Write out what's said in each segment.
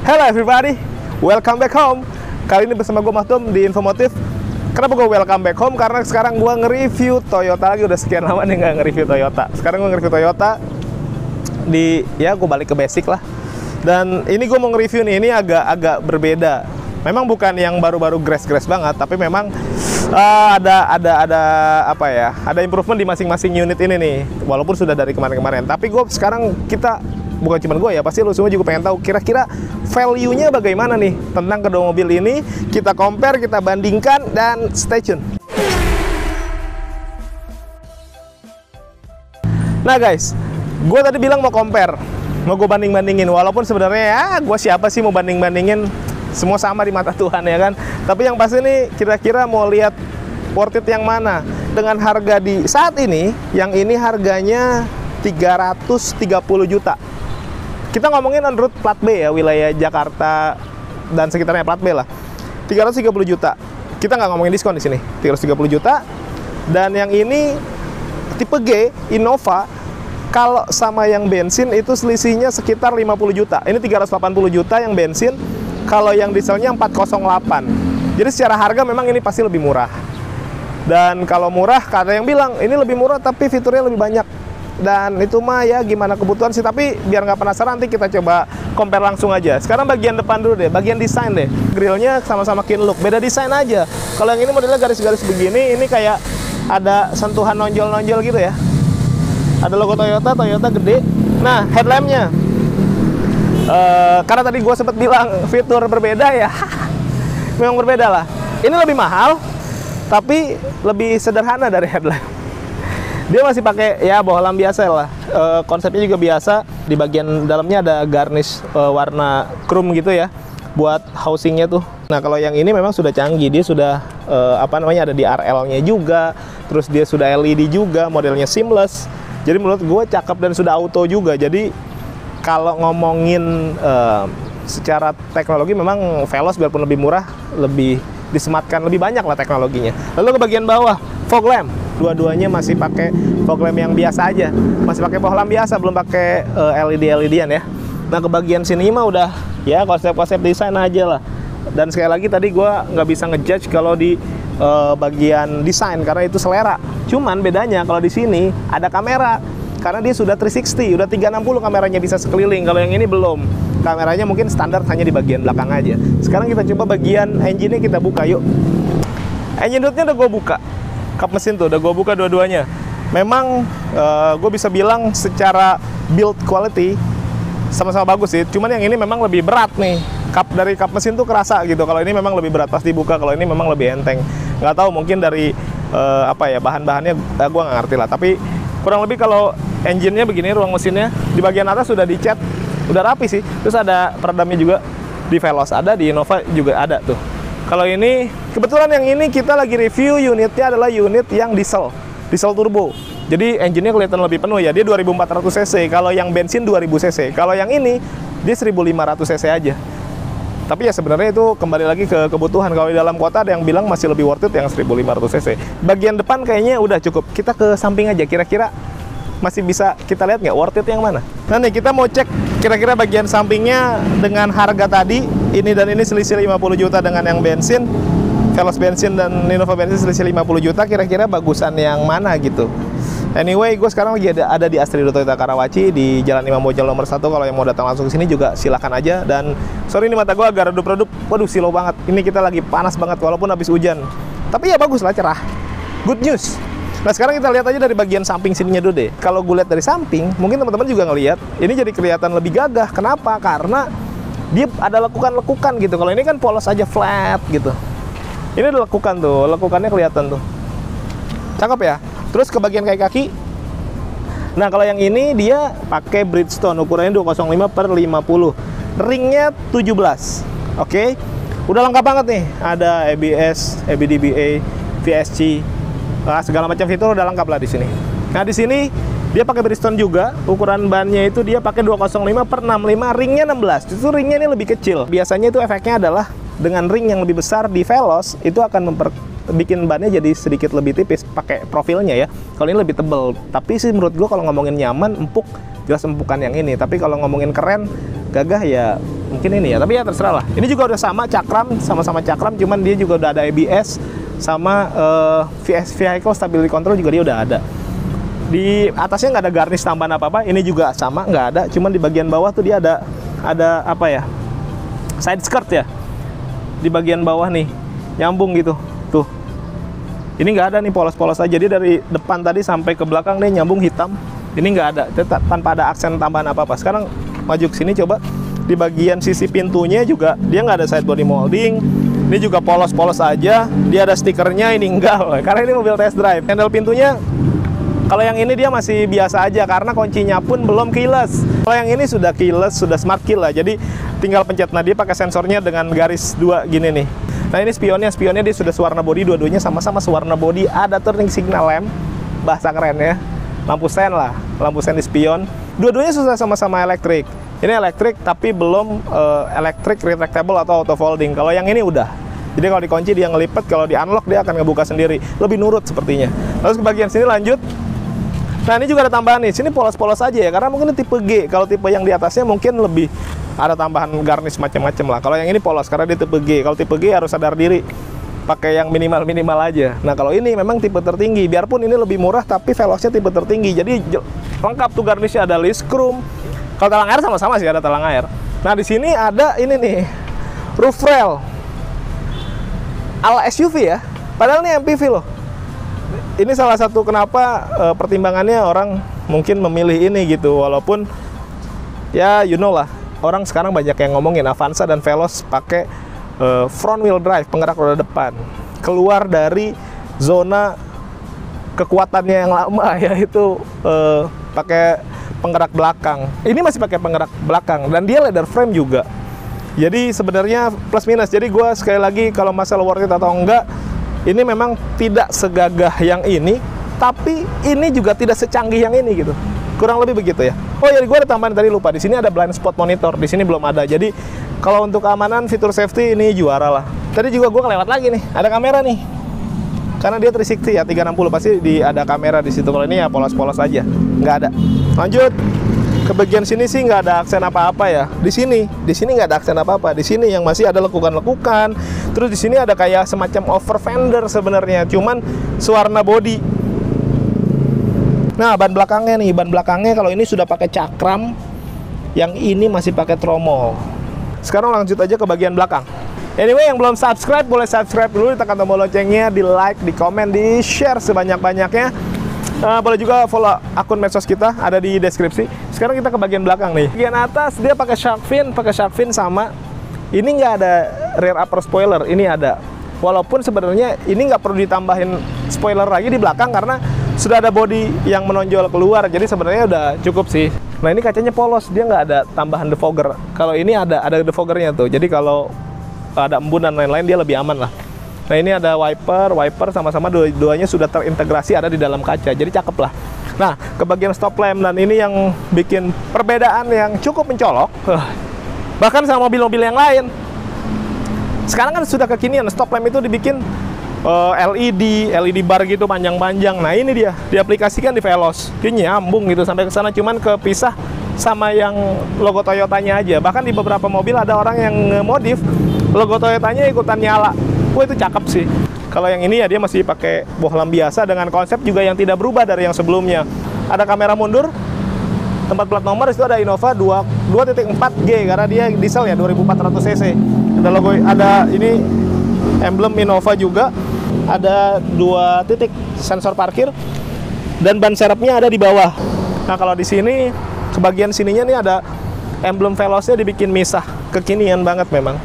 Hello everybody, welcome back home. Kali ini bersama gue Mahdum di Infomotif. Kenapa gue welcome back home? Karena sekarang gue nge-review Toyota lagi. Udah sekian lama nih nggak nge-review Toyota. Sekarang gue nge-review Toyota gue balik ke basic lah. Dan ini gue mau nge-review nih, ini agak berbeda. Memang bukan yang baru-baru grass banget, tapi memang ada improvement di masing-masing unit ini nih. Walaupun sudah dari kemarin-kemarin. Tapi gue sekarang bukan cuma gue ya, pasti lo semua juga pengen tahu kira-kira value-nya bagaimana nih tentang kedua mobil ini. Kita compare, kita bandingkan, dan stay tune. Nah guys, gue tadi bilang mau compare, mau gue banding-bandingin. Walaupun sebenarnya ya, gue siapa sih mau banding-bandingin, semua sama di mata Tuhan ya kan. Tapi yang pasti nih, kira-kira mau lihat worth it yang mana. Dengan harga di saat ini, yang ini harganya 330 juta. Kita ngomongin on road plat B ya, wilayah Jakarta dan sekitarnya, plat B lah. 330 juta. Kita nggak ngomongin diskon di sini. 330 juta. Dan yang ini tipe G Innova, kalau sama yang bensin itu selisihnya sekitar 50 juta. Ini 380 juta yang bensin, kalau yang dieselnya 408. Jadi secara harga memang ini pasti lebih murah. Dan kalau murah, ada yang bilang ini lebih murah tapi fiturnya lebih banyak. Dan itu mah ya gimana kebutuhan sih, tapi biar nggak penasaran nanti kita coba compare langsung aja. Sekarang bagian depan dulu deh, bagian desain deh. Grillnya sama-sama kin look, beda desain aja. Kalau yang ini modelnya garis-garis begini, ini kayak ada sentuhan nonjol-nonjol gitu ya. Ada logo Toyota gede. Nah, headlampnya karena tadi gue sempet bilang fitur berbeda ya. Memang berbeda lah. Ini lebih mahal, tapi lebih sederhana dari headlamp. Dia masih pakai ya bohlam biasa lah. Konsepnya juga biasa. Di bagian dalamnya ada garnish warna chrome gitu ya, buat housingnya tuh. Nah kalau yang ini memang sudah canggih. Dia sudah ada di RL-nya juga. Terus dia sudah LED juga. Modelnya seamless. Jadi menurut gue cakep dan sudah auto juga. Jadi kalau ngomongin secara teknologi memang Veloz biarpun lebih murah, lebih disematkan lebih banyak lah teknologinya. Lalu ke bagian bawah, fog lamp. Dua-duanya masih pakai fog lamp yang biasa aja, masih pakai bohlam biasa, belum pakai LED-an ya. Nah ke bagian sini mah udah ya konsep-konsep desain aja lah. Dan sekali lagi tadi gue nggak bisa ngejudge kalau di bagian desain karena itu selera. Cuman bedanya kalau di sini ada kamera, karena dia sudah 360, udah 360 kameranya bisa sekeliling. Kalau yang ini belum, kameranya mungkin standar hanya di bagian belakang aja. Sekarang kita coba bagian engine-nya kita buka yuk. Engine hood-nya udah gue buka. Kap mesin tuh udah gue buka dua-duanya. Memang gue bisa bilang secara build quality sama-sama bagus sih. Cuman yang ini memang lebih berat nih. Dari kap mesin tuh kerasa gitu. Kalau ini memang lebih berat pas dibuka. Kalau ini memang lebih enteng. Nggak tahu mungkin dari bahan-bahannya gue nggak ngerti lah. Tapi kurang lebih kalau engine-nya begini, ruang mesinnya di bagian atas sudah dicat, udah rapi sih. Terus ada peredamnya juga di Veloz, ada di Innova juga ada tuh. Kalau ini, kebetulan yang ini kita lagi review unitnya adalah unit yang diesel turbo. Jadi engine-nya kelihatan lebih penuh ya, dia 2400 cc. Kalau yang bensin 2000 cc. Kalau yang ini, dia 1500 cc aja. Tapi ya sebenarnya itu kembali lagi ke kebutuhan. Kalau di dalam kota ada yang bilang masih lebih worth it yang 1500 cc. Bagian depan kayaknya udah cukup. Kita ke samping aja, kira-kira masih bisa kita lihat nggak worth it yang mana. Nah nih kita mau cek kira-kira bagian sampingnya dengan harga tadi, ini dan ini selisih 50 juta dengan yang bensin. Veloz bensin dan Innova bensin selisih 50 juta, kira-kira bagusan yang mana gitu. Anyway, gue sekarang lagi ada di Astrido Toyota Karawaci di Jalan Imam Bonjol nomor 1. Kalau yang mau datang langsung ke sini juga silakan aja. Dan sorry ini mata gue agak redup-redup. Waduh silau banget. Ini kita lagi panas banget walaupun habis hujan. Tapi ya bagus lah, cerah. Good news. Nah sekarang kita lihat aja dari bagian samping sininya dulu deh. Kalau gue lihat dari samping, mungkin teman-teman juga ngelihat, ini jadi kelihatan lebih gagah. Kenapa? Karena dia ada lekukan-lekukan gitu. Kalau ini kan polos aja flat gitu. Ini ada lekukan tuh, lekukannya kelihatan tuh. Cakep ya. Terus ke bagian kaki. Nah kalau yang ini dia pakai Bridgestone, ukurannya 205/50. Ringnya 17. Oke. Udah lengkap banget nih. Ada ABS, ABDBA, VSC. Nah, segala macam fitur udah lengkap lah di sini. Nah di sini dia pakai Bridgestone juga. Ukuran bannya itu dia pakai 205/65, ringnya 16. Itu ringnya ini lebih kecil. Biasanya itu efeknya adalah dengan ring yang lebih besar di Veloz itu akan bikin bannya jadi sedikit lebih tipis pakai profilnya ya. Kalau ini lebih tebel. Tapi sih menurut gue kalau ngomongin nyaman, empuk, jelas empukan yang ini. Tapi kalau ngomongin keren, gagah ya mungkin ini ya, tapi ya terserah lah. Ini juga udah sama cakram, sama-sama cakram, cuman dia juga udah ada ABS sama vehicle stability control juga dia udah ada. Di atasnya nggak ada garnish tambahan apa-apa, ini juga sama nggak ada, cuman di bagian bawah tuh dia ada apa ya, side skirt ya, di bagian bawah nih nyambung gitu tuh. Ini nggak ada nih, polos-polos aja. Dia dari depan tadi sampai ke belakang nih nyambung hitam. Ini nggak ada, tanpa ada aksen tambahan apa-apa. Sekarang maju ke sini coba, di bagian sisi pintunya juga dia nggak ada side body molding. Ini juga polos-polos aja. Dia ada stikernya, ini enggak loh, karena ini mobil test drive. Handle pintunya, kalau yang ini dia masih biasa aja karena kuncinya pun belum keyless. Kalau yang ini sudah keyless, sudah smart key lah. Jadi tinggal pencet. Nah, dia pakai sensornya dengan garis 2 gini nih. Nah, ini spionnya dia sudah sewarna body, dua-duanya sama-sama sewarna body. Ada turning signal lamp, bahasa keren ya. Lampu sen lah, lampu sen di spion. Dua-duanya sudah sama-sama elektrik. Ini elektrik tapi belum elektrik retractable atau auto folding. Kalau yang ini udah. Jadi kalau dikunci dia ngelipet, kalau di unlock dia akan ngebuka sendiri. Lebih nurut sepertinya. Terus ke bagian sini lanjut. Nah, ini juga ada tambahan nih. Sini polos-polos aja ya, karena mungkin tipe G. Kalau tipe yang di atasnya mungkin lebih ada tambahan garnish macam-macam lah. Kalau yang ini polos karena dia tipe G. Kalau tipe G harus sadar diri, pakai yang minimal-minimal aja. Nah, kalau ini memang tipe tertinggi. Biarpun ini lebih murah, tapi velosnya tipe tertinggi. Jadi lengkap tuh garnishnya, ada list chrome. Kalau talang air sama-sama sih ada talang air. Nah, di sini ada ini nih, roof rail ala SUV ya. Padahal ini MPV loh. Ini salah satu kenapa pertimbangannya orang mungkin memilih ini gitu. Walaupun ya you know lah, orang sekarang banyak yang ngomongin Avanza dan Veloz pakai front wheel drive, penggerak roda depan. Keluar dari zona kekuatannya yang lama, yaitu pakai penggerak belakang. Ini masih pakai penggerak belakang dan dia leather frame juga. Jadi sebenarnya plus minus. Jadi gue sekali lagi, kalau masalah worth it atau enggak, ini memang tidak segagah yang ini, tapi ini juga tidak secanggih yang ini gitu. Kurang lebih begitu ya. Oh ya, gue ada tambahan tadi lupa. Di sini ada blind spot monitor. Di sini belum ada. Jadi kalau untuk keamanan, fitur safety ini juara lah. Tadi juga gue kelewat lagi nih. Ada kamera nih. Karena dia 360 ya, 360 pasti ada kamera di situ. Kalau ini ya polos-polos aja, nggak ada. Lanjut ke bagian sini sih nggak ada aksen apa-apa ya. Di sini nggak ada aksen apa-apa. Di sini yang masih ada lekukan-lekukan. Terus di sini ada kayak semacam over fender sebenarnya, cuman sewarna body. Nah, ban belakangnya kalau ini sudah pakai cakram, yang ini masih pakai tromol. Sekarang lanjut aja ke bagian belakang. Anyway, yang belum subscribe boleh subscribe dulu, ditekan tombol loncengnya, di like, di komen, di share sebanyak-banyaknya. Boleh juga follow akun medsos kita, ada di deskripsi. Sekarang kita ke bagian belakang nih. Bagian atas dia pakai shark fin sama. Ini nggak ada rear upper spoiler, ini ada. Walaupun sebenarnya ini nggak perlu ditambahin spoiler lagi di belakang karena sudah ada body yang menonjol keluar. Jadi sebenarnya udah cukup sih. Nah, ini kacanya polos, dia nggak ada tambahan defogger. Kalau ini ada defoggernya tuh. Jadi kalau ada embun dan lain-lain dia lebih aman lah. Nah, ini ada wiper sama-sama dua-duanya sudah terintegrasi ada di dalam kaca. Jadi cakep lah. Nah, ke bagian stop lamp, dan ini yang bikin perbedaan yang cukup mencolok. Bahkan sama mobil-mobil yang lain. Sekarang kan sudah kekinian, stop lamp itu dibikin LED bar gitu panjang-panjang. Nah, ini dia diaplikasikan di Veloz. Dia nyambung gitu sampai ke sana, cuman kepisah sama yang logo Toyotanya aja. Bahkan di beberapa mobil ada orang yang nge-modif logo Toyotanya ikutan nyala. Wah, itu cakep sih. Kalau yang ini ya dia masih pakai bohlam biasa dengan konsep juga yang tidak berubah dari yang sebelumnya. Ada kamera mundur, tempat plat nomor, itu ada Innova 2.4G karena dia diesel ya, 2400 cc. Ada logo, ada ini emblem Innova juga. Ada 2 titik sensor parkir dan ban serepnya ada di bawah. Nah, kalau di sini ke bagian sininya nih ada emblem Veloznya dibikin misah, kekinian banget memang.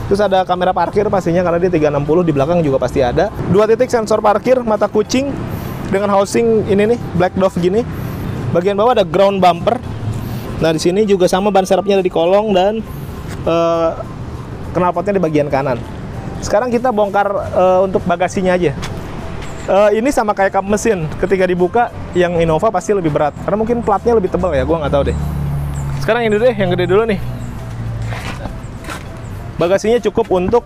Terus ada kamera parkir pastinya karena dia 360, di belakang juga pasti ada. 2 titik sensor parkir, mata kucing dengan housing ini nih, black dove gini. Bagian bawah ada ground bumper. Nah, di sini juga sama, ban serepnya ada di kolong dan knalpotnya di bagian kanan. Sekarang kita bongkar untuk bagasinya aja. Ini sama kayak kap mesin, ketika dibuka yang Innova pasti lebih berat karena mungkin platnya lebih tebal ya, gua nggak tahu deh. Sekarang ini deh, yang gede dulu nih. Bagasinya cukup untuk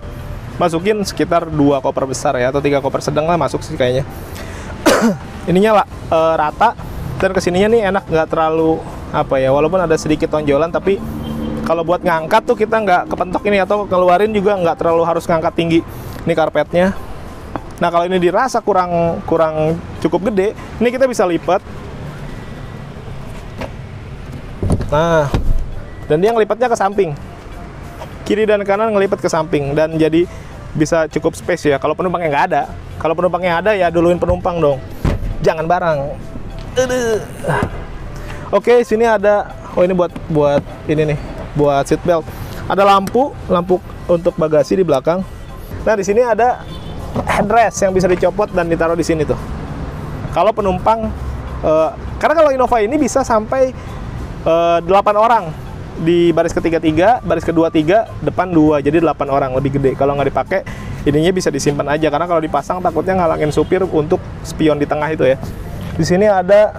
masukin sekitar 2 koper besar ya, atau 3 koper sedang lah masuk sih kayaknya. Ininya lah rata, dan kesininya nih enak, nggak terlalu apa ya, walaupun ada sedikit tonjolan tapi Kalau buat ngangkat tuh kita nggak kepentok ini, atau keluarin juga nggak terlalu harus ngangkat tinggi. Ini karpetnya. Nah kalau ini dirasa kurang cukup gede, ini kita bisa lipat. Nah, dan dia ngelipatnya ke samping, kiri dan kanan ngelipat ke samping, dan jadi bisa cukup space ya. Kalau penumpangnya nggak ada, kalau penumpangnya ada ya duluin penumpang dong, jangan barang. Oke, sini ada, oh ini buat ini nih, buat seat belt. Ada lampu untuk bagasi di belakang. Nah di sini ada headrest yang bisa dicopot dan ditaruh di sini tuh. Kalau penumpang, karena kalau Innova ini bisa sampai 8 orang di baris ketiga 3, baris kedua 3, depan 2, jadi 8 orang, lebih gede. Kalau nggak dipakai, ininya bisa disimpan aja, karena kalau dipasang takutnya ngalangin supir untuk spion di tengah itu ya. Di sini ada,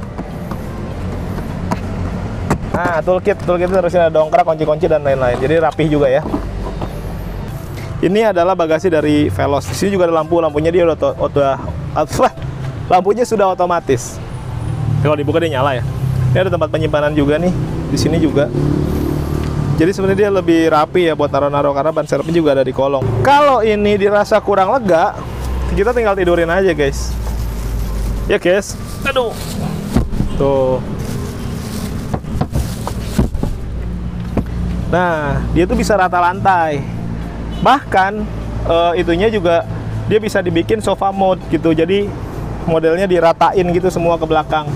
nah toolkit terus ada dongkrak, kunci-kunci dan lain-lain, jadi rapih juga ya. Ini adalah bagasi dari Veloz. Di sini juga ada lampunya dia lampunya sudah otomatis. Kalau dibuka dia nyala ya. Ini ada tempat penyimpanan juga nih, di sini juga. Jadi sebenarnya dia lebih rapi ya buat naruh-naruh, karena ban serepnya juga ada di kolong. Kalau ini dirasa kurang lega, kita tinggal tidurin aja guys. Ya guys, aduh, tuh. Nah, dia tuh bisa rata lantai. Bahkan itunya juga dia bisa dibikin sofa mode gitu. Jadi modelnya diratain gitu semua ke belakang.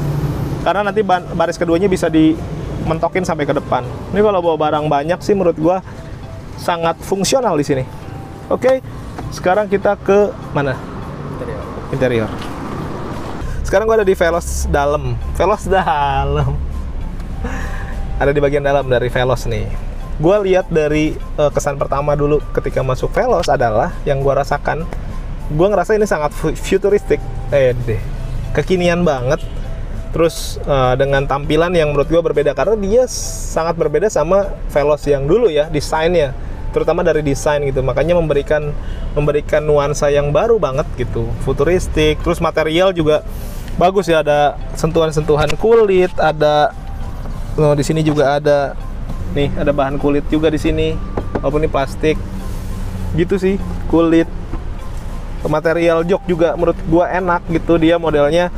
Karena nanti baris keduanya bisa dimentokin sampai ke depan. Ini kalau bawa barang banyak sih menurut gua sangat fungsional di sini. Oke, sekarang kita ke mana? Interior. Sekarang gua ada di Veloz dalam. Ada di bagian dalam dari Veloz nih. Gua lihat dari kesan pertama dulu ketika masuk Veloz adalah yang gua rasakan. Gua ngerasa ini sangat futuristik, kekinian banget. Terus dengan tampilan yang menurut gue berbeda, karena dia sangat berbeda sama Veloz yang dulu ya, desainnya, terutama dari desain gitu. Makanya memberikan nuansa yang baru banget gitu, futuristik. Terus material juga bagus ya, ada sentuhan-sentuhan kulit, ada di sini juga ada nih, ada bahan kulit juga di sini, walaupun ini plastik gitu sih, kulit. Material jok juga menurut gue enak gitu, dia modelnya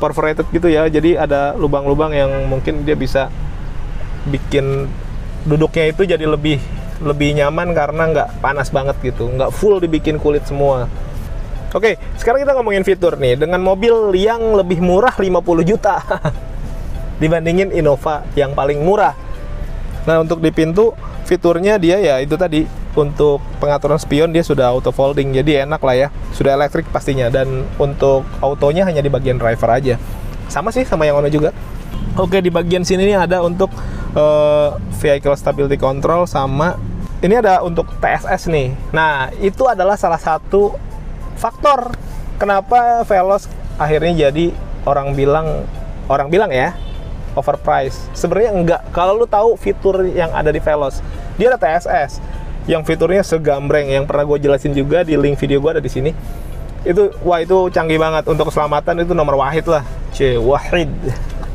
perforated gitu ya, jadi ada lubang-lubang yang mungkin dia bisa bikin duduknya itu jadi lebih nyaman, karena nggak panas banget gitu, nggak full dibikin kulit semua. Oke, sekarang kita ngomongin fitur nih, dengan mobil yang lebih murah 50 juta dibandingin Innova yang paling murah. Nah untuk di pintu, fiturnya dia ya itu tadi, untuk pengaturan spion dia sudah auto folding, jadi enak lah ya, sudah elektrik pastinya, dan untuk autonya hanya di bagian driver aja, sama sih sama yang Ono juga. Oke, di bagian sini nih ada untuk vehicle stability control, sama ini ada untuk TSS nih. Nah itu adalah salah satu faktor kenapa Veloz akhirnya jadi orang bilang ya overpriced. Sebenarnya enggak. Kalau lu tahu fitur yang ada di Veloz, dia ada TSS yang fiturnya segambreng, yang pernah gue jelasin juga di link video gue ada di sini. Itu wah, itu canggih banget. Untuk keselamatan itu nomor wahid lah, wahid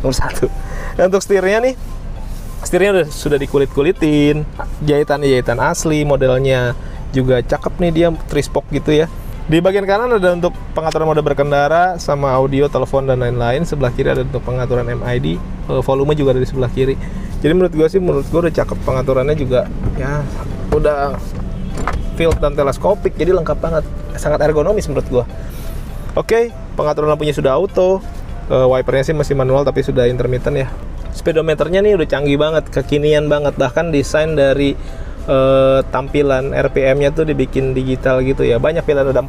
nomor 1. Dan untuk setirnya nih, setirnya sudah dikulit-kulitin, jahitan asli, modelnya juga cakep nih, dia 3-spoke gitu ya. Di bagian kanan ada untuk pengaturan mode berkendara sama audio, telepon dan lain-lain. Sebelah kiri ada untuk pengaturan MID, volume juga ada di sebelah kiri. Jadi menurut gue udah cakep, pengaturannya juga ya udah field dan teleskopik, jadi lengkap banget, sangat ergonomis menurut gue. Oke, pengaturan lampunya sudah auto, wipernya sih masih manual tapi sudah intermittent ya. Speedometernya nih udah canggih banget, kekinian banget, bahkan desain dari tampilan RPM-nya tuh dibikin digital gitu ya. Banyak pilihan, ada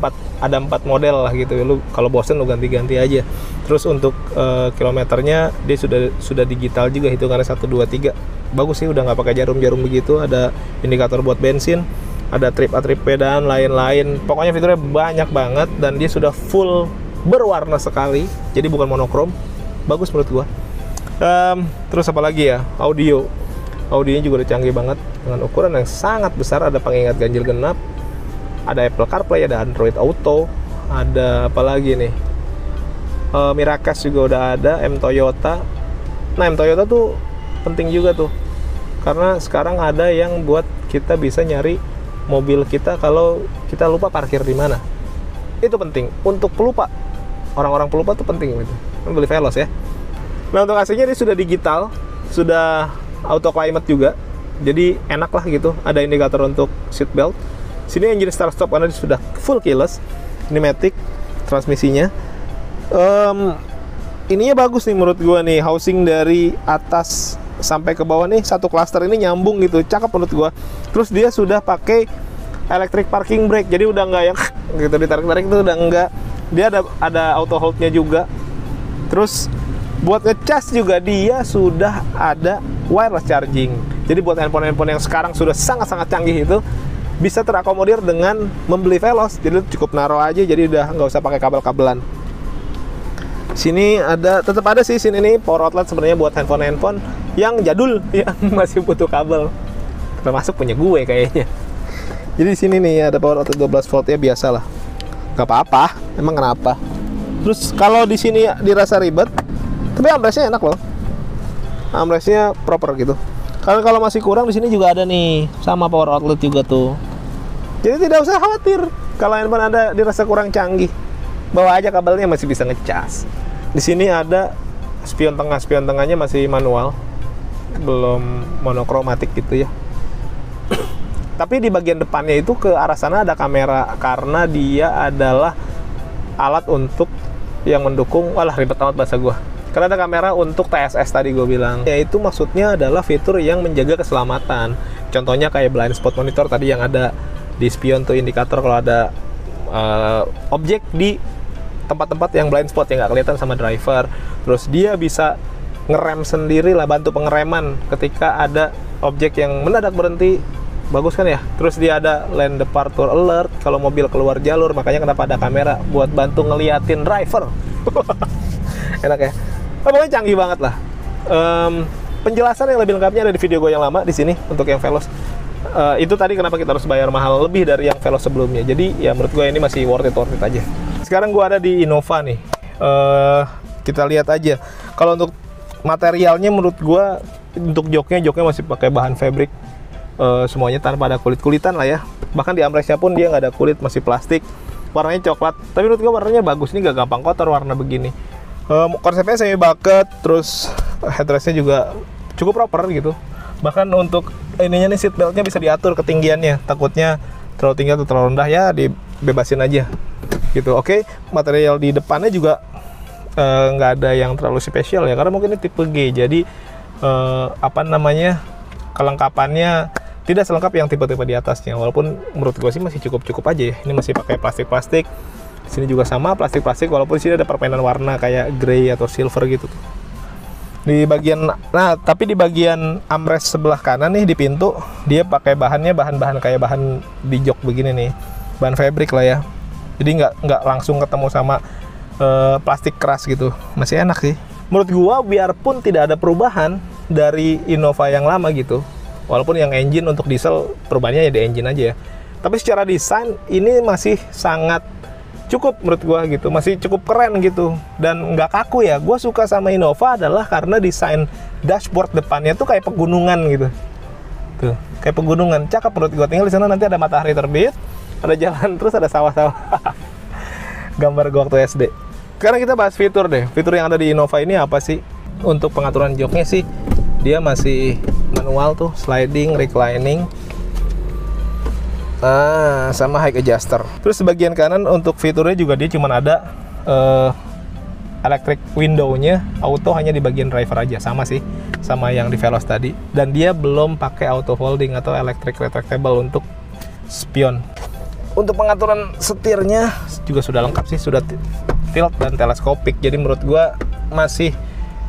4 model lah gitu. Lu kalau bosen lu ganti-ganti aja. Terus untuk kilometernya dia sudah digital juga, hitungannya 1 2 3. Bagus sih, udah nggak pakai jarum-jarum begitu. Ada indikator buat bensin, ada trip A trip B dan lain-lain. Pokoknya fiturnya banyak banget, dan dia sudah full berwarna sekali. Jadi bukan monokrom. Bagus menurut gua. Terus apa lagi ya? Audionya juga udah canggih banget dengan ukuran yang sangat besar. Ada pengingat ganjil genap, ada Apple CarPlay, ada Android Auto, ada apa lagi nih, Miracast juga udah ada, M Toyota. Nah M Toyota tuh penting juga tuh, karena sekarang ada yang buat kita bisa nyari mobil kita kalau kita lupa parkir di mana. Itu penting untuk pelupa, orang-orang pelupa tuh penting gitu. Beli Veloz ya. Nah, untuk AC-nya dia sudah digital, sudah auto climate juga, jadi enak lah gitu. Ada indikator untuk seat belt. Sini engine start stop karena dia sudah full keyless. Ini matic transmisinya. Ininya bagus nih menurut gua nih, housing dari atas sampai ke bawah nih satu cluster ini nyambung gitu, cakep menurut gua. Terus dia sudah pakai electric parking brake, jadi udah nggak yang gitu ditarik-tarik itu udah nggak. Dia ada auto hold-nya juga. Terus buat ngecas juga dia sudah ada wireless charging. Jadi buat handphone-handphone yang sekarang sudah sangat-sangat canggih itu bisa terakomodir dengan membeli Veloz. Jadi cukup naruh aja, jadi udah nggak usah pakai kabel-kabelan. Sini ada, tetap ada sih sini nih power outlet sebenarnya buat handphone yang jadul yang masih butuh kabel. Termasuk punya gue kayaknya. Jadi di sini nih ada power outlet 12 volt ya, biasa lah. Gak apa-apa, emang kenapa? Terus kalau di sini dirasa ribet, tapi armrestnya enak loh. Armrestnya proper gitu. Karena kalau masih kurang di sini juga ada nih sama power outlet juga tuh. Jadi tidak usah khawatir kalau handphone Anda dirasa kurang canggih. Bawa aja kabelnya, masih bisa ngecas. Di sini ada spion tengahnya masih manual, belum monokromatik gitu ya. Tapi di bagian depannya itu ke arah sana ada kamera, karena dia adalah alat untuk yang mendukung, walah ribet amat bahasa gua. Karena ada kamera untuk TSS tadi gue bilang. Yaitu maksudnya adalah fitur yang menjaga keselamatan. Contohnya kayak blind spot monitor tadi yang ada di spion tuh, indikator kalau ada objek di tempat-tempat yang blind spot yang nggak kelihatan sama driver. Terus dia bisa ngerem sendiri lah, bantu pengereman ketika ada objek yang mendadak berhenti. Bagus kan ya. Terus dia ada lane departure alert kalau mobil keluar jalur, makanya kenapa ada kamera buat bantu ngeliatin driver. Enak ya. Pokoknya canggih banget lah. Penjelasan yang lebih lengkapnya ada di video gue yang lama di sini untuk yang Veloz. Itu tadi kenapa kita harus bayar mahal lebih dari yang Veloz sebelumnya. Jadi ya menurut gue ini masih worth it aja. Sekarang gue ada di Innova nih. Kita lihat aja. Kalau untuk materialnya menurut gue, untuk joknya masih pakai bahan fabric. Semuanya tanpa ada kulit-kulitan lah ya. Bahkan di armrestnya pun dia nggak ada kulit, masih plastik. Warnanya coklat. Tapi menurut gue warnanya bagus. Ini nggak gampang kotor warna begini. Konsepnya semi bucket, terus headrestnya juga cukup proper gitu. Bahkan untuk ininya nih, seat beltnya bisa diatur ketinggiannya. Takutnya terlalu tinggi atau terlalu rendah ya dibebasin aja gitu. Oke, material di depannya juga nggak ada yang terlalu spesial ya, karena mungkin ini tipe G. Jadi kelengkapannya tidak selengkap yang tipe-tipe di atasnya. Walaupun menurut gue sih masih cukup aja ya. Ini masih pakai plastik. Di sini juga sama plastik, walaupun di sini ada permainan warna kayak grey atau silver gitu. Di bagian, tapi di bagian armrest sebelah kanan nih di pintu, dia pakai bahan kayak bahan di jok begini nih, bahan fabric lah ya. Jadi nggak langsung ketemu sama plastik keras gitu. Masih enak sih. Menurut gua biarpun tidak ada perubahan dari Innova yang lama gitu, walaupun yang engine untuk diesel perubahannya ya di engine aja ya. Tapi secara desain ini masih sangat cukup menurut gua gitu, masih cukup keren gitu dan nggak kaku ya. Gua suka sama Innova adalah karena desain dashboard depannya tuh kayak pegunungan gitu, tuh kayak pegunungan, cakep menurut gua. Tinggal di sana nanti ada matahari terbit, ada jalan, terus ada sawah-sawah. Gambar gua waktu SD. Sekarang kita bahas fitur deh. Fitur yang ada di Innova ini apa sih? Untuk pengaturan joknya sih dia masih manual tuh, sliding, reclining. Sama high adjuster. Terus di bagian kanan untuk fiturnya juga dia cuma ada electric window-nya, auto hanya di bagian driver aja, sama sih sama yang di Veloz tadi. Dan dia belum pakai auto holding atau electric retractable untuk spion. Untuk pengaturan setirnya juga sudah lengkap sih, sudah tilt dan teleskopik. Jadi menurut gua masih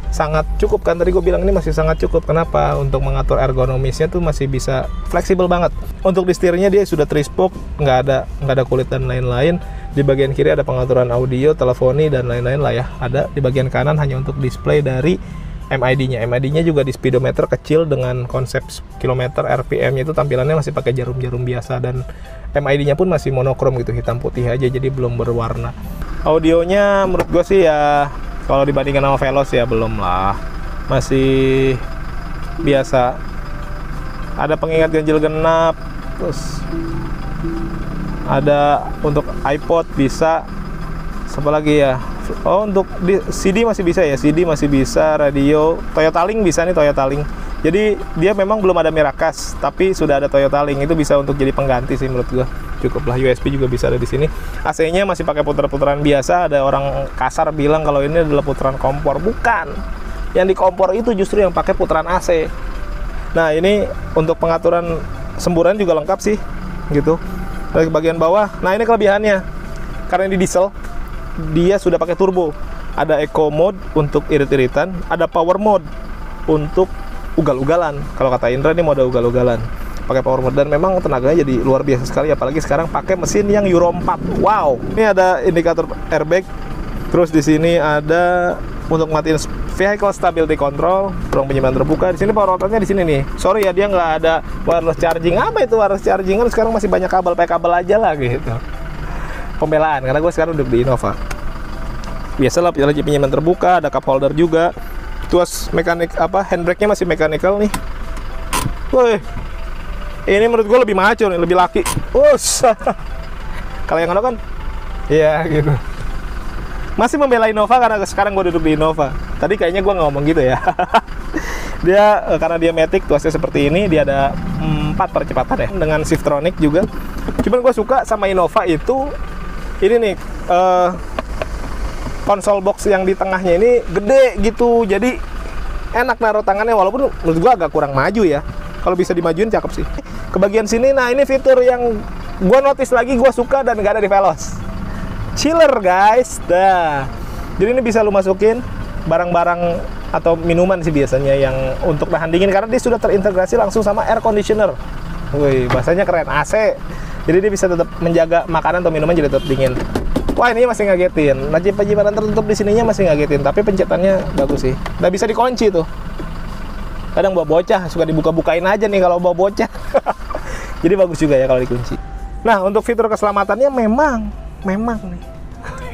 sangat cukup kan, tadi gue bilang ini masih sangat cukup. Kenapa? Untuk mengatur ergonomisnya tuh masih bisa fleksibel banget. Untuk di setirnya dia sudah 3-spoke, nggak ada kulit dan lain-lain. Di bagian kiri ada pengaturan audio, teleponi dan lain-lain lah ya. Ada di bagian kanan hanya untuk display dari MID-nya. MID-nya juga di speedometer kecil dengan konsep kilometer, RPM-nya itu tampilannya masih pakai jarum-jarum biasa, dan MID-nya pun masih monokrom gitu, hitam putih aja, jadi belum berwarna. Audionya menurut gue sih ya, kalau dibandingkan sama Veloz ya belum lah, masih biasa. Ada pengingat ganjil genap, terus ada untuk iPod bisa. Apa lagi ya? Oh, untuk CD masih bisa ya, CD masih bisa, radio, Toyota Link bisa nih, Toyota Link. Jadi dia memang belum ada Miracast, tapi sudah ada Toyota Link, itu bisa untuk jadi pengganti sih menurut gua. Cukup lah, USB juga bisa ada di sini. AC-nya masih pakai putar-putaran biasa. Ada orang kasar bilang kalau ini adalah putaran kompor, bukan. Yang di kompor itu justru yang pakai putaran AC. Nah, ini untuk pengaturan semburan juga lengkap sih, gitu. Dari bagian bawah, nah ini kelebihannya. Karena ini diesel, dia sudah pakai turbo. Ada eco mode untuk irit-iritan, ada power mode untuk ugal-ugalan. Kalau kata Indra ini mode ugal-ugalan, pakai power mode, dan memang tenaganya jadi luar biasa sekali, apalagi sekarang pakai mesin yang Euro 4. Wow. Ini ada indikator airbag. Terus di sini ada untuk matiin vehicle stability control, ruang penyimpanan terbuka. Di sini power outletnya di sini nih. Sorry ya, dia nggak ada wireless charging. Apa itu wireless charging? Kan sekarang masih banyak kabel, pakai kabel aja lah gitu. Pembelaan, karena gue sekarang duduk di Innova. Biasalah lagi penyimpanan terbuka, ada cup holder juga. Terus mekanik handbrake-nya masih mechanical nih. Woi, ini menurut gue lebih maco nih, lebih laki. Kalau yang kan, iya gitu. Masih membela Innova karena sekarang gue duduk di Innova. Tadi kayaknya gue ngomong gitu ya. Dia karena dia matic, tuasnya seperti ini, dia ada 4 percepatan ya, dengan Shiftronic juga. Cuman gue suka sama Innova itu ini nih, konsol box yang di tengahnya ini gede gitu, jadi enak naruh tangannya, walaupun menurut gua agak kurang maju ya. Kalau bisa dimajuin cakep sih. Ke bagian sini, nah ini fitur yang gua notice lagi, gua suka dan gak ada di Veloz. Chiller guys, dah. Jadi ini bisa lu masukin barang-barang atau minuman sih biasanya yang untuk nahan dingin, karena dia sudah terintegrasi langsung sama air conditioner. Wih, bahasanya keren, AC. Jadi dia bisa tetap menjaga makanan atau minuman jadi tetap dingin. Wah, ini masih ngagetin. Laci penyimpanan tertutup di sininya masih ngagetin, tapi pencetannya bagus sih. Udah bisa dikunci tuh. Kadang bawa bocah suka dibuka-bukain aja nih kalau bawa bocah. Jadi bagus juga ya kalau dikunci. Nah, untuk fitur keselamatannya memang nih.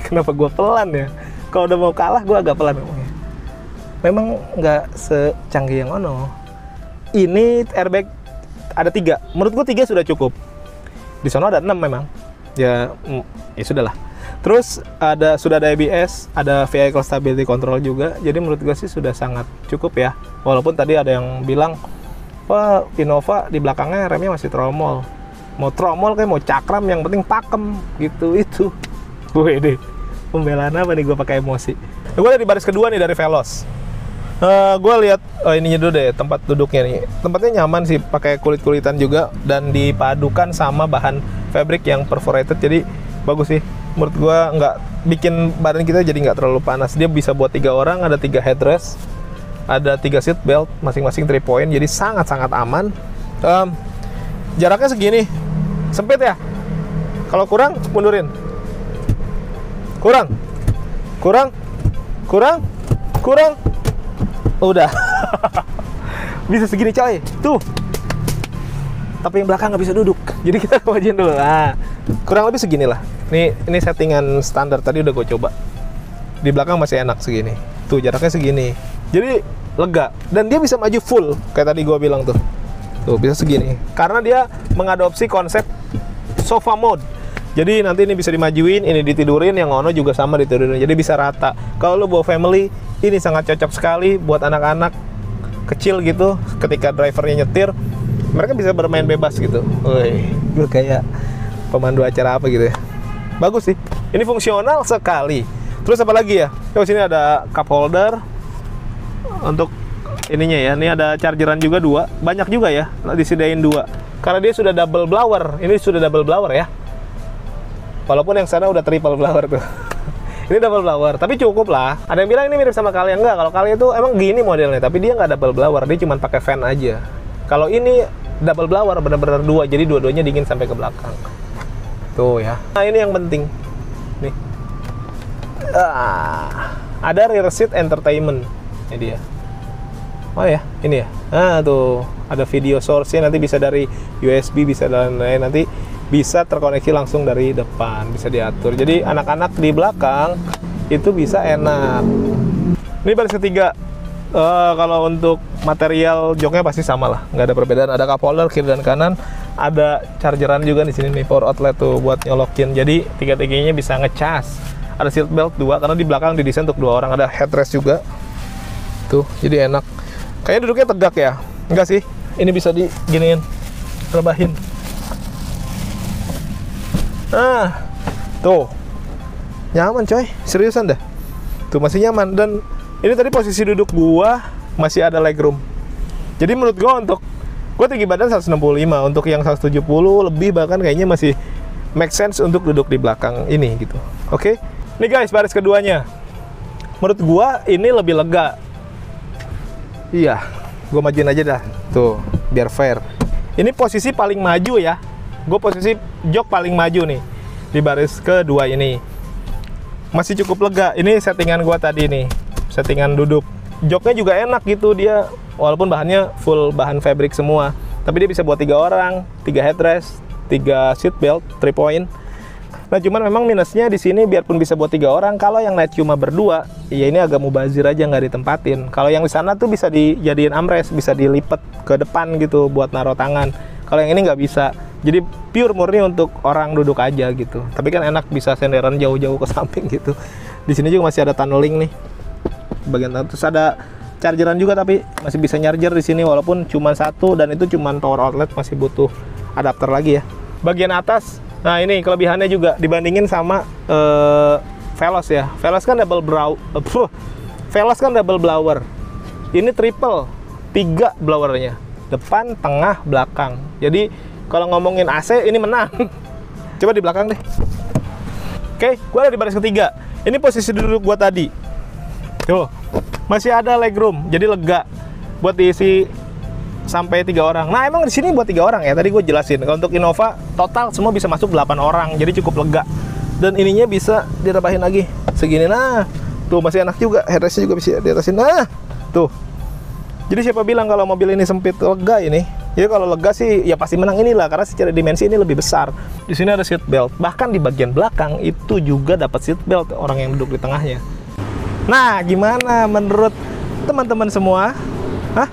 Kenapa gua pelan ya? Kalau udah mau kalah gua agak pelan memangnya. Memang nggak secanggih yang ono. Ini airbag ada 3. Menurut gua 3 sudah cukup. Di sana ada 6 memang. Ya sudahlah. Terus sudah ada ABS, ada vehicle stability control juga. Jadi menurut gue sih sudah sangat cukup ya. Walaupun tadi ada yang bilang, wah Innova di belakangnya remnya masih tromol. Mau tromol kayak mau cakram, yang penting pakem gitu itu. Wih deh, pembelaan apa nih gue pakai emosi. Gue ada di baris kedua nih dari Veloz. Gue lihat ininya dulu deh, tempat duduknya nih. Tempatnya nyaman sih, pakai kulit-kulitan juga dan dipadukan sama bahan fabric yang perforated, jadi bagus sih. Menurut gue nggak bikin badan kita jadi nggak terlalu panas. Dia bisa buat 3 orang, ada 3 headrest, ada 3 seat belt, masing-masing 3 point, jadi sangat-sangat aman. Jaraknya segini, sempit ya. Kalau kurang, mundurin. Kurang. Udah. Bisa segini coy. Tuh. Tapi yang belakang nggak bisa duduk. Jadi kita majuin dulu. Nah, kurang lebih segini lah. Ini settingan standar, tadi udah gue coba. Di belakang masih enak segini. Tuh jaraknya segini. Jadi lega. Dan dia bisa maju full. Kayak tadi gue bilang tuh. Tuh bisa segini. Karena dia mengadopsi konsep sofa mode. Jadi nanti ini bisa dimajuin, ini ditidurin, yang ono juga sama ditidurin. Jadi bisa rata. Kalau lu bawa family, ini sangat cocok sekali buat anak-anak kecil gitu. Ketika drivernya nyetir, mereka bisa bermain bebas gitu. Wih, gue kayak pemandu acara apa gitu ya. Bagus sih. Ini fungsional sekali. Terus apa lagi ya? Di sini ada cup holder untuk ininya ya. Ini ada chargeran juga 2. Banyak juga ya, disediain 2. Karena dia sudah double blower. Ini sudah double blower ya. Walaupun yang sana udah triple blower tuh. Ini double blower, tapi cukup lah. Ada yang bilang ini mirip sama Calya, enggak. Kalau Calya itu emang gini modelnya, tapi dia nggak double blower, dia cuma pakai fan aja. Kalau ini double blower, benar-benar 2, jadi dua-duanya dingin sampai ke belakang. Tuh ya. Nah ini yang penting. Nih. Ada rear seat entertainment. Ini dia. Oh ya, ini ya. Nah tuh, ada video source-nya, nanti bisa dari USB, bisa dari lain-lain. Nanti bisa terkoneksi langsung dari depan, bisa diatur. Jadi anak-anak di belakang itu bisa enak. Ini baris ketiga. Kalau untuk material joknya pasti sama lah, nggak ada perbedaan. Ada cup holder kiri dan kanan, ada chargeran juga di sini nih, power outlet tuh buat nyolokin. Jadi tiga-tiganya bisa ngecas. Ada seat belt 2 karena di belakang didesain untuk 2 orang. Ada headrest juga. Tuh, jadi enak. Kayaknya duduknya tegak ya? Enggak sih. Ini bisa diginiin, rebahin. Nah, tuh. Nyaman coy, seriusan dah. Tuh masih nyaman dan ini tadi posisi duduk gua masih ada legroom. Jadi menurut gua untuk gua tinggi badan 165, untuk yang 170 lebih bahkan kayaknya masih make sense untuk duduk di belakang ini gitu. Oke. Nih guys, baris keduanya. Menurut gua ini lebih lega. Iya, gua majuin aja dah. Tuh, biar fair. Ini posisi paling maju ya. Gua posisi jok paling maju nih di baris kedua ini. Masih cukup lega. Ini settingan gua tadi nih. Settingan duduk. Joknya juga enak gitu dia, walaupun bahannya full bahan fabric semua. Tapi dia bisa buat 3 orang, 3 headrest, 3 seat belt, 3 point. Nah, cuman memang minusnya di sini biarpun bisa buat 3 orang, kalau yang naik cuma berdua, ya ini agak mubazir aja nggak ditempatin. Kalau yang di sana tuh bisa dijadiin armrest, bisa dilipat ke depan gitu buat naruh tangan. Kalau yang ini nggak bisa. Jadi pure murni untuk orang duduk aja gitu. Tapi kan enak bisa senderan jauh-jauh ke samping gitu. Di sini juga masih ada tunneling nih. Bagian terus ada chargeran juga, tapi masih bisa charger di sini walaupun cuma 1 dan itu cuma power outlet, masih butuh adapter lagi ya. Bagian atas, nah ini kelebihannya juga dibandingin sama Veloz ya. Veloz kan double blower. Ini triple, 3 blowernya, depan, tengah, belakang. Jadi kalau ngomongin AC ini menang. Coba di belakang deh. Oke, gue ada di baris ketiga. Ini posisi duduk gue tadi. Tuh, masih ada legroom, jadi lega buat diisi sampai 3 orang. Nah, emang di sini buat 3 orang ya. Tadi gue jelasin. Kalau untuk Innova total semua bisa masuk 8 orang, jadi cukup lega. Dan ininya bisa direbahin lagi segini. Nah, tuh masih enak juga. Headrestnya juga bisa di atasin. Nah, tuh. Jadi siapa bilang kalau mobil ini sempit, lega ini? Jadi kalau lega sih ya pasti menang inilah, karena secara dimensi ini lebih besar. Di sini ada seat belt. Bahkan di bagian belakang itu juga dapat seat belt orang yang duduk di tengahnya. Nah, gimana menurut teman-teman semua? Hah?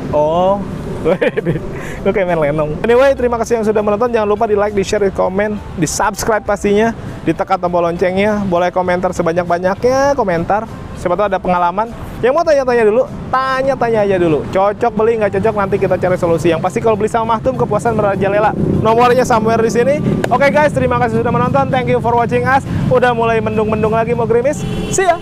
Oh, gue kayak main lenong. Anyway, terima kasih yang sudah menonton. Jangan lupa di like, di share, di komen, di subscribe pastinya, ditekan tombol loncengnya. Boleh komentar sebanyak-banyaknya, komentar. Siapa tahu ada pengalaman. Yang mau tanya-tanya dulu, tanya-tanya aja dulu. Cocok beli, nggak cocok nanti kita cari solusi. Yang pasti kalau beli sama Mahtum, kepuasan merajalela. Nomornya somewhere di sini. Oke guys, terima kasih sudah menonton. Thank you for watching us. Udah mulai mendung-mendung lagi, mau gerimis. See ya.